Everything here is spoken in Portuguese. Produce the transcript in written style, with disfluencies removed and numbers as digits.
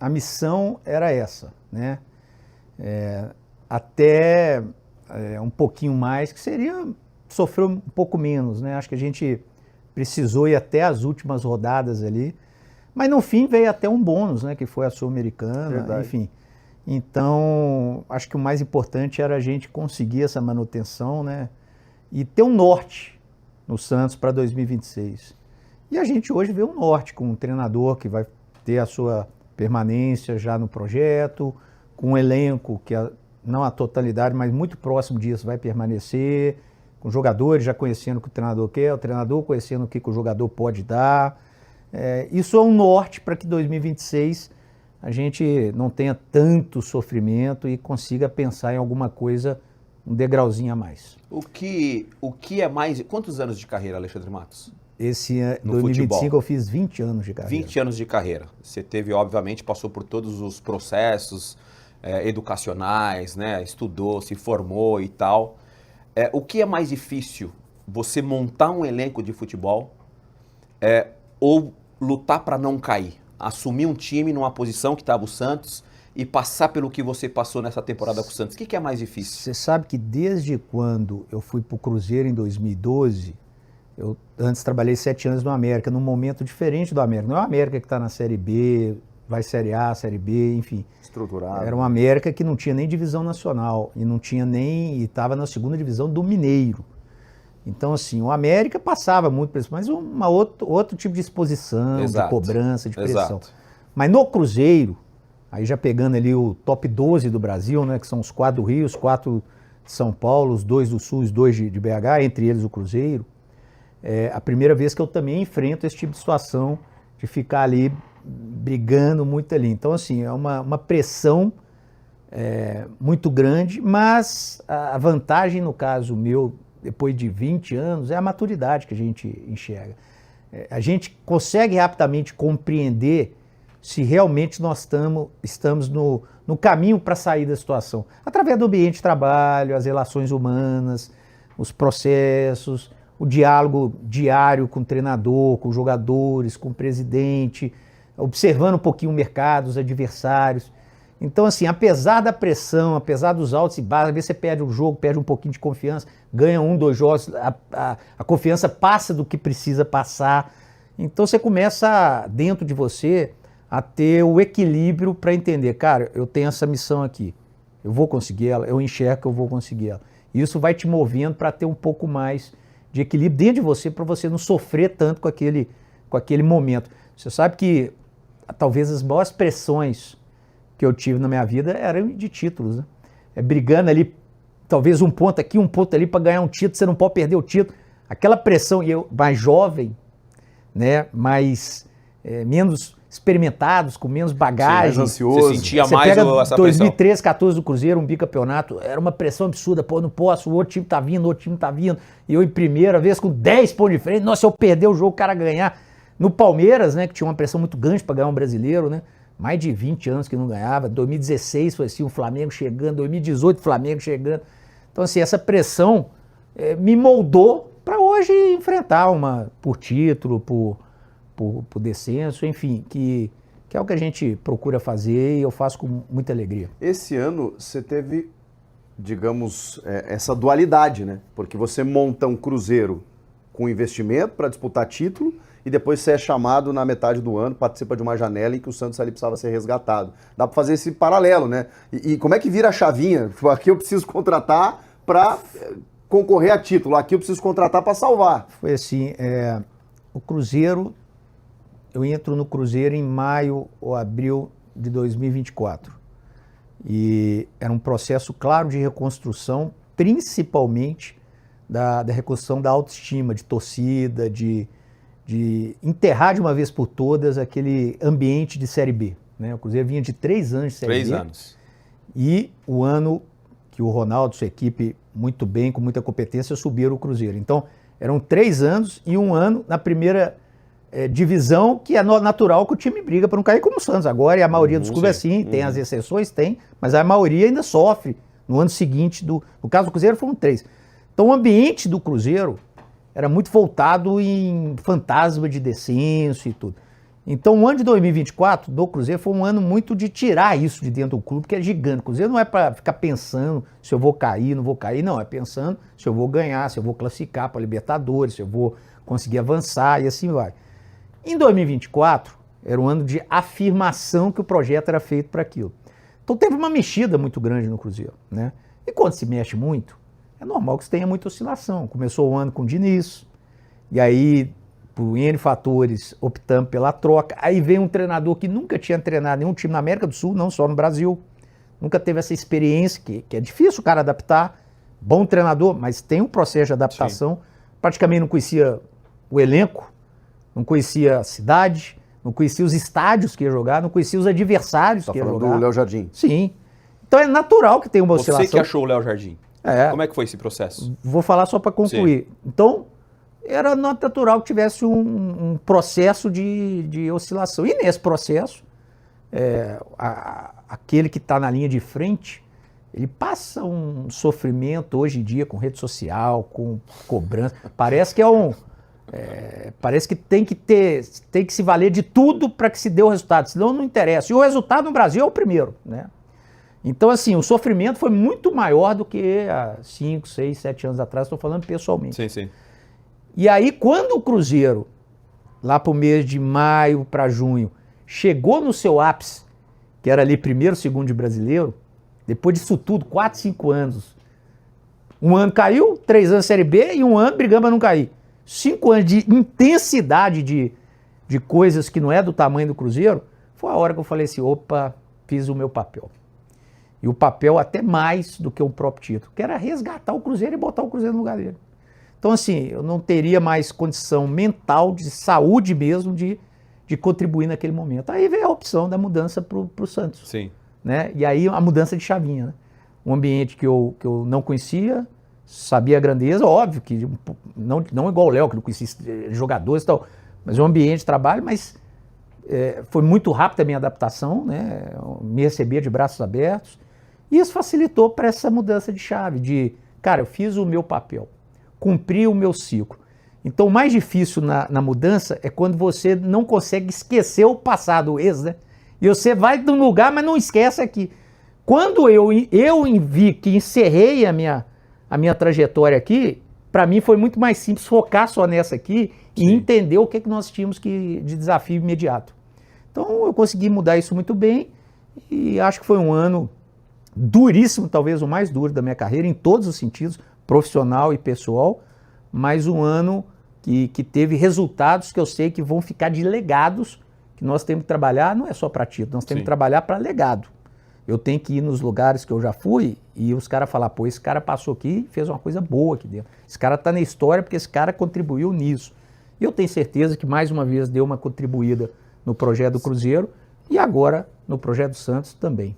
a missão era essa, né? Até um pouquinho mais, que seria sofrer um pouco menos, né? Acho que a gente precisou ir até as últimas rodadas ali, mas no fim veio até um bônus, né? Que foi a Sul-Americana, enfim. Então, acho que o mais importante era a gente conseguir essa manutenção, né? E ter um norte no Santos para 2026. E a gente hoje vê um norte com um treinador que vai ter a sua permanência já no projeto, com um elenco que, não a totalidade, mas muito próximo disso vai permanecer, com jogadores já conhecendo o que o treinador quer, o treinador conhecendo o que o jogador pode dar. Isso é um norte para que 2026 a gente não tenha tanto sofrimento e consiga pensar em alguma coisa, um degrauzinho a mais. O que é mais... Quantos anos de carreira, Alexandre Matos? Esse ano, 2025, futebol. Eu fiz 20 anos de carreira. 20 anos de carreira. Você teve, obviamente, passou por todos os processos educacionais, né? Estudou, se formou e tal. O que é mais difícil? Você montar um elenco de futebol ou lutar para não cair? Assumir um time numa posição que estava o Santos e passar pelo que você passou nessa temporada com o Santos. O que é mais difícil? Você sabe que desde quando eu fui para o Cruzeiro em 2012... Eu antes trabalhei 7 anos no América, num momento diferente do América. Não é o América que está na Série B, vai Série A, Série B, enfim. Estruturado. Era um América que não tinha nem divisão nacional e não tinha nem... e estava na segunda divisão do Mineiro. Então, assim, o América passava muito por isso, mas outro tipo de exposição, de cobrança, de pressão. Exato. Mas no Cruzeiro, aí já pegando ali o top 12 do Brasil, né, que são os 4 do Rio, os 4 de São Paulo, os 2 do Sul, os 2 de BH, entre eles o Cruzeiro, a primeira vez que eu também enfrento esse tipo de situação, de ficar ali brigando muito ali. Então, assim, é uma pressão muito grande, mas a vantagem, no caso meu, depois de 20 anos, é a maturidade que a gente enxerga. A gente consegue rapidamente compreender se realmente nós estamos no caminho para sair da situação, através do ambiente de trabalho, as relações humanas, os processos, o diálogo diário com o treinador, com os jogadores, com o presidente, observando um pouquinho o mercado, os adversários. Então, assim, apesar da pressão, apesar dos altos e baixos, às vezes você perde o jogo, perde um pouquinho de confiança, ganha 1, 2 jogos, a confiança passa do que precisa passar. Então você começa, dentro de você, a ter o equilíbrio para entender, cara, eu tenho essa missão aqui, eu vou conseguir ela, eu enxergo que eu vou conseguir ela. E isso vai te movendo para ter um pouco mais de equilíbrio dentro de você, para você não sofrer tanto com aquele momento. Você sabe que talvez as maiores pressões que eu tive na minha vida eram de títulos, né? Brigando ali, talvez um ponto aqui, um ponto ali para ganhar um título, você não pode perder o título. Aquela pressão, e eu mais jovem, né, menos experimentados, com menos bagagem. Sim, mais ansioso. Você sentia você mais pega essa 2013, 14 do Cruzeiro, um bicampeonato, era uma pressão absurda, pô, não posso, o outro time tá vindo, e eu em primeira vez com 10 pontos de frente, nossa, se eu perder o jogo, o cara ganhar. No Palmeiras, né, que tinha uma pressão muito grande para ganhar um brasileiro, né, mais de 20 anos que não ganhava, 2016 foi assim, o Flamengo chegando, 2018 o Flamengo chegando. Então, assim, essa pressão me moldou para hoje enfrentar por título, por descenso, enfim, que é o que a gente procura fazer e eu faço com muita alegria. Esse ano você teve, digamos, essa dualidade, né? Porque você monta um Cruzeiro com investimento para disputar título e depois você é chamado na metade do ano, participa de uma janela em que o Santos ali precisava ser resgatado. Dá para fazer esse paralelo, né? E como é que vira a chavinha? Aqui eu preciso contratar para concorrer a título, aqui eu preciso contratar para salvar. Foi assim, o Cruzeiro... Eu entro no Cruzeiro em maio ou abril de 2024. E era um processo claro de reconstrução, principalmente da reconstrução da autoestima, de torcida, de enterrar de uma vez por todas aquele ambiente de Série B, né? O Cruzeiro vinha de 3 anos de Série B. 3 anos. E o ano que o Ronaldo, sua equipe, muito bem, com muita competência, subiram o Cruzeiro. Então, eram 3 anos e 1 ano na primeira divisão, que é natural que o time briga para não cair como o Santos agora, e a maioria dos clubes é assim, tem as exceções, mas a maioria ainda sofre no ano seguinte, no caso do Cruzeiro foram 3. Então o ambiente do Cruzeiro era muito voltado em fantasma de descenso e tudo. Então, o ano de 2024 do Cruzeiro foi um ano muito de tirar isso de dentro do clube, que é gigante. O Cruzeiro não é para ficar pensando se eu vou cair, não vou cair, não. É pensando se eu vou ganhar, se eu vou classificar para a Libertadores, se eu vou conseguir avançar e assim vai. Em 2024, era um ano de afirmação que o projeto era feito para aquilo. Então, teve uma mexida muito grande no Cruzeiro, né? E quando se mexe muito, é normal que você tenha muita oscilação. Começou o ano com o Diniz, e aí, por N fatores, optamos pela troca. Aí vem um treinador que nunca tinha treinado nenhum time na América do Sul, não só no Brasil. Nunca teve essa experiência, que é difícil o cara adaptar. Bom treinador, mas tem um processo de adaptação. Sim. Praticamente não conhecia o elenco, não conhecia a cidade, não conhecia os estádios que ia jogar, não conhecia os adversários que ia jogar. Tá falando do Léo Jardim? Sim. Então é natural que tenha uma oscilação. Você que achou o Léo Jardim. Como é que foi esse processo? Vou falar só para concluir. Sim. Então, era natural que tivesse um processo de oscilação. E nesse processo, aquele que está na linha de frente, ele passa um sofrimento hoje em dia com rede social, com cobrança. Parece que parece que tem que se valer de tudo para que se dê o resultado, senão não interessa. E o resultado no Brasil é o primeiro, né? Então, assim, o sofrimento foi muito maior do que há 5, 6, 7 anos atrás, estou falando pessoalmente. Sim, sim. E aí, quando o Cruzeiro, lá para o mês de maio para junho, chegou no seu ápice, que era ali primeiro, segundo de brasileiro, depois disso tudo, 4, 5 anos, um ano caiu, 3 anos Série B e um ano brigando para não cair. 5 anos de intensidade de coisas que não é do tamanho do Cruzeiro, foi a hora que eu falei assim, opa, fiz o meu papel. E o papel até mais do que o próprio título, que era resgatar o Cruzeiro e botar o Cruzeiro no lugar dele. Então, assim, eu não teria mais condição mental, de saúde mesmo, de contribuir naquele momento. Aí veio a opção da mudança para o Santos. Sim. Né? E aí a mudança de chavinha. Né? Um ambiente que eu não conhecia, sabia a grandeza, óbvio que não igual o Léo, que não conhecia jogadores e tal, mas um ambiente de trabalho, mas foi muito rápida a minha adaptação, né? Me recebia de braços abertos. E isso facilitou para essa mudança de chave, cara, eu fiz o meu papel. Cumprir o meu ciclo. Então, o mais difícil na mudança é quando você não consegue esquecer o passado, o ex, né? E você vai de um lugar, mas não esquece aqui. Quando eu vi que encerrei a minha trajetória aqui, para mim foi muito mais simples focar só nessa aqui e Sim. entender o que nós tínhamos de desafio imediato. Então, eu consegui mudar isso muito bem e acho que foi um ano duríssimo, talvez o mais duro da minha carreira, em todos os sentidos, profissional e pessoal, mas um ano que teve resultados que eu sei que vão ficar de legados, que nós temos que trabalhar, não é só para título, nós temos Sim. que trabalhar para legado. Eu tenho que ir nos lugares que eu já fui e os caras falar, pô, esse cara passou aqui e fez uma coisa boa aqui dentro. Esse cara está na história porque esse cara contribuiu nisso. E eu tenho certeza que mais uma vez deu uma contribuída no projeto do Cruzeiro e agora no projeto do Santos também.